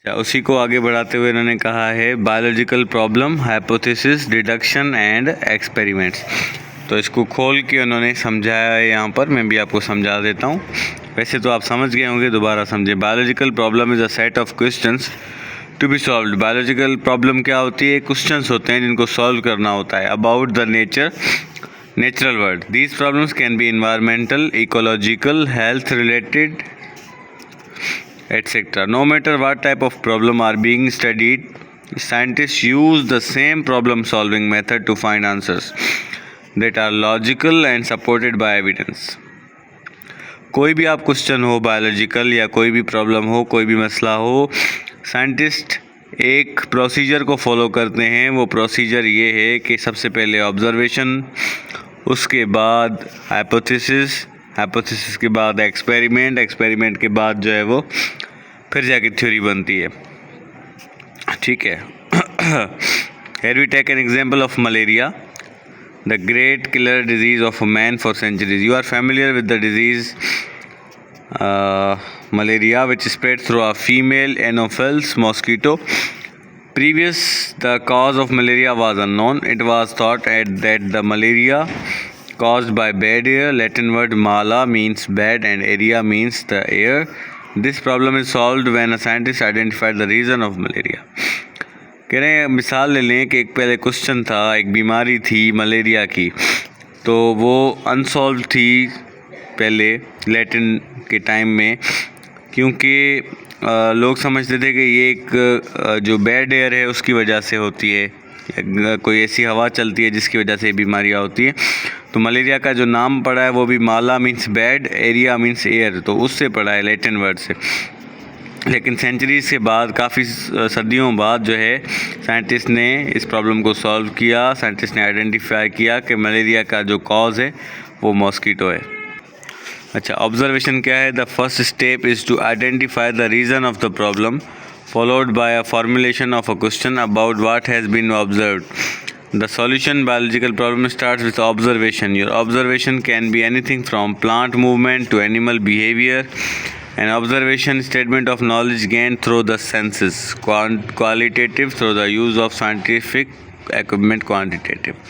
उसी को आगे बढ़ाते हुए इन्होंने कहा है biological problem, hypothesis, deduction and experiments. तो इसको खोल के उन्होंने समझाया है यहाँ पर, मैं भी आपको समझा देता हूँ। वैसे तो आप समझ गए होंगे, दोबारा समझे। Biological problem is a set of questions to be solved. Biological problem क्या होती है? क्वेश्चंस होते हैं जिनको सॉल्व करना होता है about the natural world. These problems can be environmental, ecological, health related, etc. No matter what type of problem are being studied, scientists use the same problem solving method to find answers that are logical and supported by evidence. कोई भी आप question हो biological या कोई भी problem हो, कोई भी मसला हो, साइंटिस्ट एक प्रोसीजर को फॉलो करते हैं। वो प्रोसीजर ये है कि सबसे पहले ऑब्जर्वेशन, उसके बाद हाइपोथेसिस, हाइपोथेसिस के बाद एक्सपेरिमेंट, एक्सपेरिमेंट के बाद जो है वो फिर जाके थ्योरी बनती है। ठीक है। Here we take an example of malaria, the great killer disease of man for centuries. You are familiar with the disease malaria, which spread through a female Anopheles mosquito. Previous, the cause of malaria was unknown. It was thought that the malaria caused by bad air. Latin word mala means bad and area means the air. This problem is solved when a scientist identified the reason of malaria. कह रहे हैं, मिसाल ले लें कि एक पहले question था, एक बीमारी थी मलेरिया की, तो वो अनसॉल्व थी पहले लैटिन के टाइम में, क्योंकि लोग समझते थे कि ये एक जो बैड एयर है उसकी वजह से होती है, कोई ऐसी हवा चलती है जिसकी वजह से बीमारियाँ होती हैं। तो मलेरिया का जो नाम पड़ा है वो भी mala means bad, aria means air, तो उससे पड़ा है लैटिन वर्ड से। लेकिन सेंचुरीज के बाद, काफ़ी सदियों बाद जो है साइंटिस्ट ने इस प्रॉब्लम को सॉल्व किया। साइंटिस्ट ने आइडेंटिफाई किया कि मलेरिया का जो कॉज है वो मॉस्कीटो है। अच्छा, ऑब्जर्वेशन क्या है? The first step is to identify the reason of the problem, followed by a formulation of a question about what has been observed. The solution biological problem starts with observation. Your observation can be anything from plant movement to animal behavior. An observation statement of knowledge gained through the senses, qualitative through the use of scientific equipment, quantitative.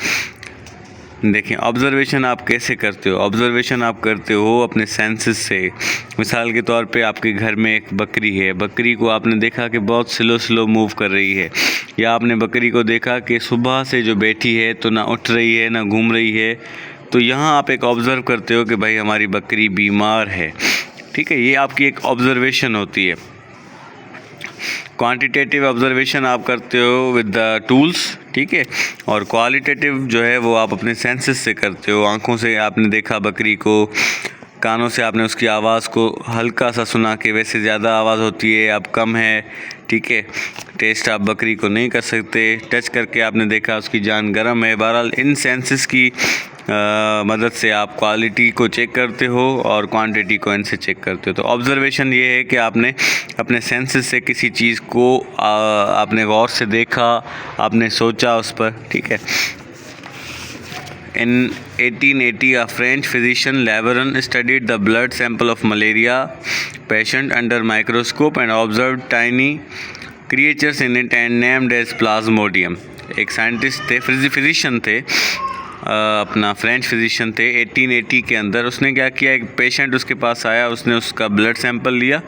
देखिए, observation आप कैसे करते हो? Observation आप करते हो अपने senses से। मिसाल के तौर पे आपके घर में एक बकरी है, बकरी को आपने देखा कि बहुत स्लो मूव कर रही है, या आपने बकरी को देखा कि सुबह से जो बैठी है तो ना उठ रही है ना घूम रही है। तो यहाँ आप एक ऑब्ज़र्व करते हो कि भाई हमारी बकरी बीमार है। ठीक है, ये आपकी एक ऑब्जर्वेशन होती है। क्वांटिटेटिव ऑब्जर्वेशन आप करते हो विद द टूल्स, ठीक है, और क्वालिटेटिव जो है वो आप अपने सेंसेस से करते हो। आँखों से आपने देखा बकरी को, कानों से आपने उसकी आवाज़ को हल्का सा सुना कि वैसे ज़्यादा आवाज़ होती है, अब कम है, ठीक है। टेस्ट आप बकरी को नहीं कर सकते, टच करके आपने देखा उसकी जान गर्म है। बहरहाल इन सेंसेस की मदद से आप क्वालिटी को चेक करते हो और क्वांटिटी को इनसे चेक करते हो। तो ऑब्जर्वेशन ये है कि आपने अपने सेंसेस से किसी चीज़ को आपने गौर से देखा, आपने सोचा उस पर, ठीक है। In 1880, a French physician Laveran studied the blood sample of malaria patient under microscope and observed tiny creatures in it and named as plasmodium. एक साइंटिस्ट थे, फिजिशियन थे, अपना फ्रेंच फिजिशियन थे 1880 के अंदर। उसने क्या किया, एक पेशेंट उसके पास आया, उसने उसका ब्लड सैंपल लिया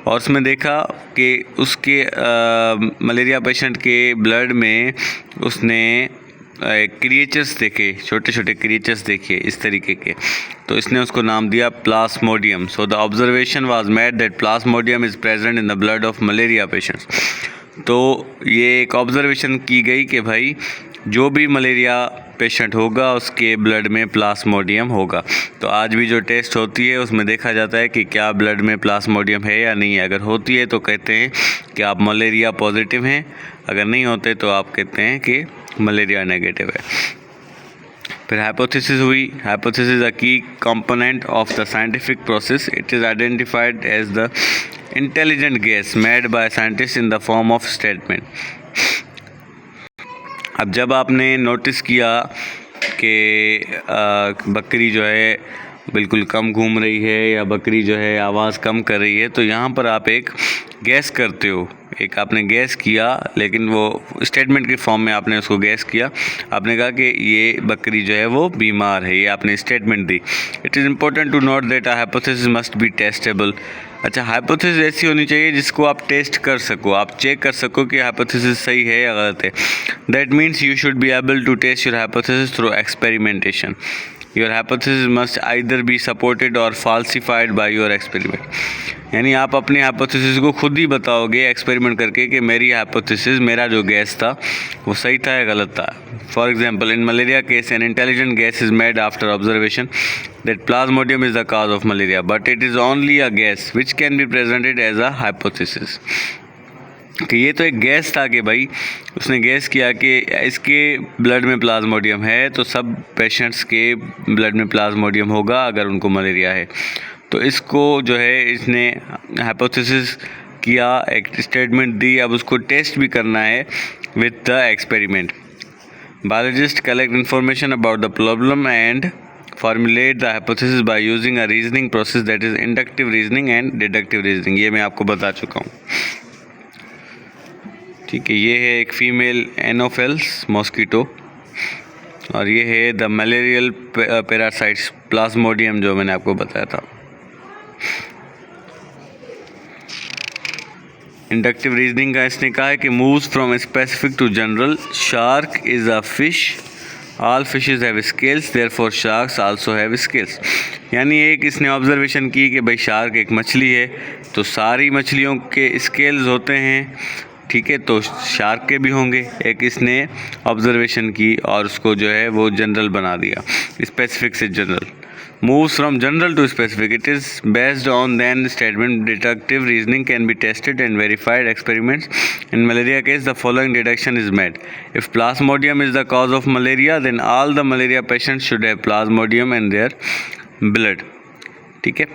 और उसमें देखा कि उसके मलेरिया पेशेंट के ब्लड में उसने क्रिएचर्स देखे, छोटे छोटे क्रिएचर्स देखे इस तरीके के। तो इसने उसको नाम दिया plasmodium. So the observation was made that plasmodium is present in the blood of malaria patients. तो ये एक ऑब्जर्वेशन की गई कि भाई जो भी मलेरिया पेशेंट होगा उसके ब्लड में प्लास्मोडियम होगा। तो आज भी जो टेस्ट होती है उसमें देखा जाता है कि क्या ब्लड में प्लास्मोडियम है या नहीं है। अगर होती है तो कहते हैं कि आप मलेरिया पॉजिटिव हैं, अगर नहीं होते तो आप कहते हैं कि मलेरिया नेगेटिव है। फिर हाइपोथेसिस हुई। Hypothesis a key component of the scientific process. It is identified as the intelligent guess made by scientist in the form of statement. अब जब आपने नोटिस किया कि बकरी जो है बिल्कुल कम घूम रही है या बकरी जो है आवाज़ कम कर रही है, तो यहाँ पर आप एक गैस करते हो एक आपने गैस किया, लेकिन वो स्टेटमेंट के फॉर्म में आपने उसको गैस किया। आपने कहा कि ये बकरी जो है वो बीमार है, ये आपने स्टेटमेंट दी। It is important to note that a hypothesis must be testable. अच्छा, हाइपोथेसिस ऐसी होनी चाहिए जिसको आप टेस्ट कर सको, आप चेक कर सको कि हाइपोथेसिस सही है या गलत है। That means you should be able to test your hypothesis through experimentation. Your hypothesis must either be supported और फाल्सिफाइड बाय योर एक्सपेरिमेंट। यानी आप अपने हाइपोथेसिस को खुद ही बताओगे एक्सपेरिमेंट करके कि मेरी हाइपोथेसिस, मेरा जो गैस था वो सही था या गलत था। For example, in malaria case an intelligent gas is made after observation that plasmodium is the cause of malaria, but it is only a guess which can be presented as a hypothesis। कि ये तो एक gas था कि भाई उसने gas किया कि इसके ब्लड में प्लाज्मोडियम है, तो सब पेशेंट्स के ब्लड में प्लाज्मोडियम होगा अगर उनको मलेरिया है। तो इसको जो है इसने हाइपोथेसिस किया, एक स्टेटमेंट दी, अब उसको टेस्ट भी करना है with the experiment. Biologist collect information about the problem and formulate the hypothesis by using a reasoning process, that is inductive reasoning and deductive reasoning। ये मैं आपको बता चुका हूँ, ठीक है। ये है एक फीमेल एनोफेल्स मॉस्किटो और ये है द मलेरियल पैरासाइट्स प्लाज्मोडियम जो मैंने आपको बताया था। इंडक्टिव रीजनिंग का इसने कहा है कि moves from specific to general. Shark is a fish, all fishes have scales, therefore sharks also have scales. यानी एक इसने ऑब्जर्वेशन की कि भाई शार्क एक मछली है, तो सारी मछलियों के स्केल्स होते हैं, ठीक है, तो शार्क के भी होंगे। एक इसने ऑब्जर्वेशन की और उसको जो है वो जनरल बना दिया, स्पेसिफिक से general. Moves from general to specific. It is based on then statement. Deductive reasoning can be tested and verified experiments. In malaria case, the following deduction is made. If plasmodium is the cause of malaria, then all the malaria patients should have plasmodium in their blood. ठीक है।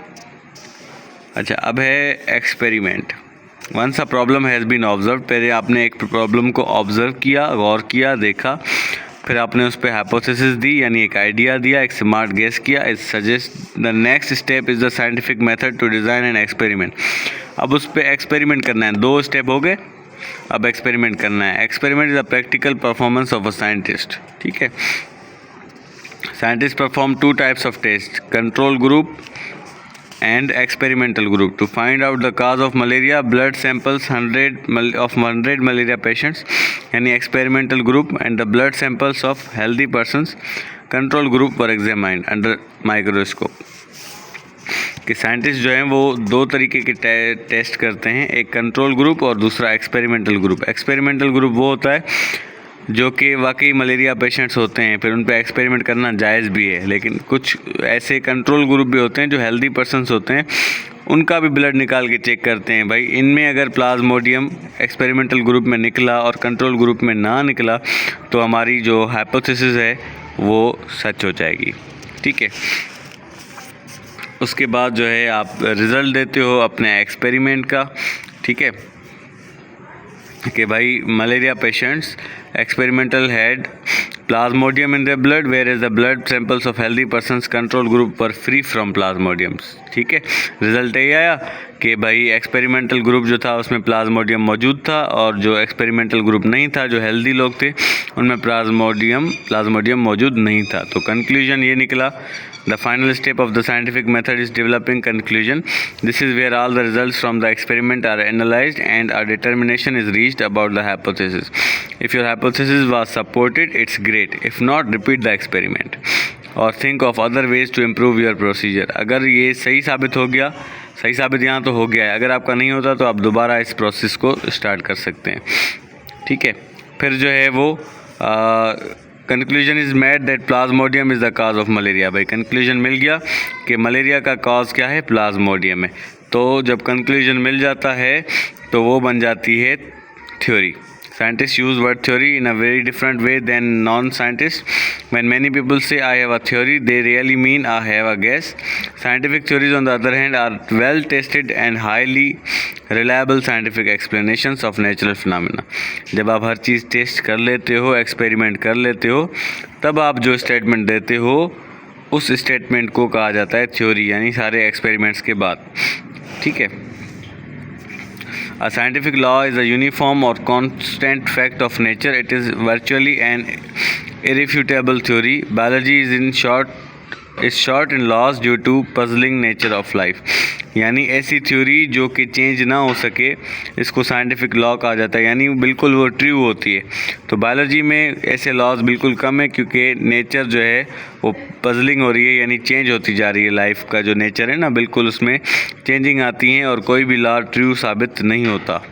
अच्छा, अब है experiment. Once a problem has been observed, पहले आपने एक problem को observe किया, गौर किया, देखा, फिर आपने उस पर हाइपोथेसिस दी, यानी एक आइडिया दिया, एक स्मार्ट गेस किया। It suggest the next step is the scientific method to design an experiment. अब उस पर एक्सपेरिमेंट करना है, 2 स्टेप हो गए, अब एक्सपेरिमेंट करना है। Experiment is the practical performance of a scientist, ठीक है। Scientist perform 2 types of test, control group and experimental group to find out the cause of malaria. Blood samples 100 malaria patients, यानी experimental group, and the blood samples of healthy persons, control group, were examined under microscope। कि scientist जो हैं वो 2 तरीके के test करते हैं, एक कंट्रोल ग्रुप और दूसरा एक्सपेरिमेंटल ग्रुप। एक्सपेरिमेंटल ग्रुप वो होता है जो कि वाकई मलेरिया पेशेंट्स होते हैं, फिर उन पर एक्सपेरिमेंट करना जायज़ भी है। लेकिन कुछ ऐसे कंट्रोल ग्रुप भी होते हैं जो हेल्दी पर्सन्स होते हैं, उनका भी ब्लड निकाल के चेक करते हैं, भाई इनमें अगर प्लाज्मोडियम एक्सपेरिमेंटल ग्रुप में निकला और कंट्रोल ग्रुप में ना निकला तो हमारी जो हाइपोथेसिस है वो सच हो जाएगी, ठीक है। उसके बाद जो है आप रिज़ल्ट देते हो अपने एक्सपेरिमेंट का, ठीक है, कि भाई malaria patients experimental had plasmodium in their blood, where is the blood samples of healthy persons control group पर फ्री फ्रॉम प्लाज्मोडियम्स, ठीक है। रिजल्ट यही आया कि भाई एक्सपेरिमेंटल ग्रुप जो था उसमें प्लाज्मोडियम मौजूद था और जो एक्सपेरिमेंटल ग्रुप नहीं था, जो हेल्दी लोग थे, उनमें प्लाज्मोडियम मौजूद नहीं था। तो कंक्लूजन ये निकला, the final step of the scientific method is developing conclusion. This is where all the results from the experiment are analysed and a determination is reached about the hypothesis. If your hypothesis was supported, it's great, if not repeat the experiment or think of other ways to improve your procedure. अगर ये सही साबित हो गया, सही साबित यहाँ तो हो गया है, अगर आपका नहीं होता तो आप दोबारा इस प्रोसेस को स्टार्ट कर सकते हैं, ठीक है। फिर जो है वो conclusion is made that Plasmodium is the cause of malaria. भाई कंक्लूजन मिल गया कि मलेरिया का कॉज क्या है, प्लाज्मोडियम है। तो जब कंक्लूजन मिल जाता है तो वो बन जाती है theory. Scientists use word theory in a very different way than non-scientists. When many people say I have a theory, they really mean I have a guess. Scientific theories, on the other hand, are well-tested and highly reliable scientific explanations of natural phenomena. जब आप हर चीज़ test कर लेते हो, experiment कर लेते हो, तब आप जो स्टेटमेंट देते हो उस स्टेटमेंट को कहा जाता है थ्योरी, यानी सारे एक्सपेरिमेंट्स के बाद, ठीक है। A scientific law is a uniform or constant fact of nature. It is virtually an irrefutable theory. Biology is short in laws due to puzzling nature of life. यानी ऐसी थ्योरी जो कि चेंज ना हो सके, इसको साइंटिफिक लॉ कहा जाता है, यानी बिल्कुल वो ट्रू होती है। तो बायोलॉजी में ऐसे लॉज बिल्कुल कम है, क्योंकि नेचर जो है वो पजलिंग हो रही है, यानी चेंज होती जा रही है। लाइफ का जो नेचर है ना, बिल्कुल उसमें चेंजिंग आती हैं और कोई भी लॉ ट्रू साबित नहीं होता।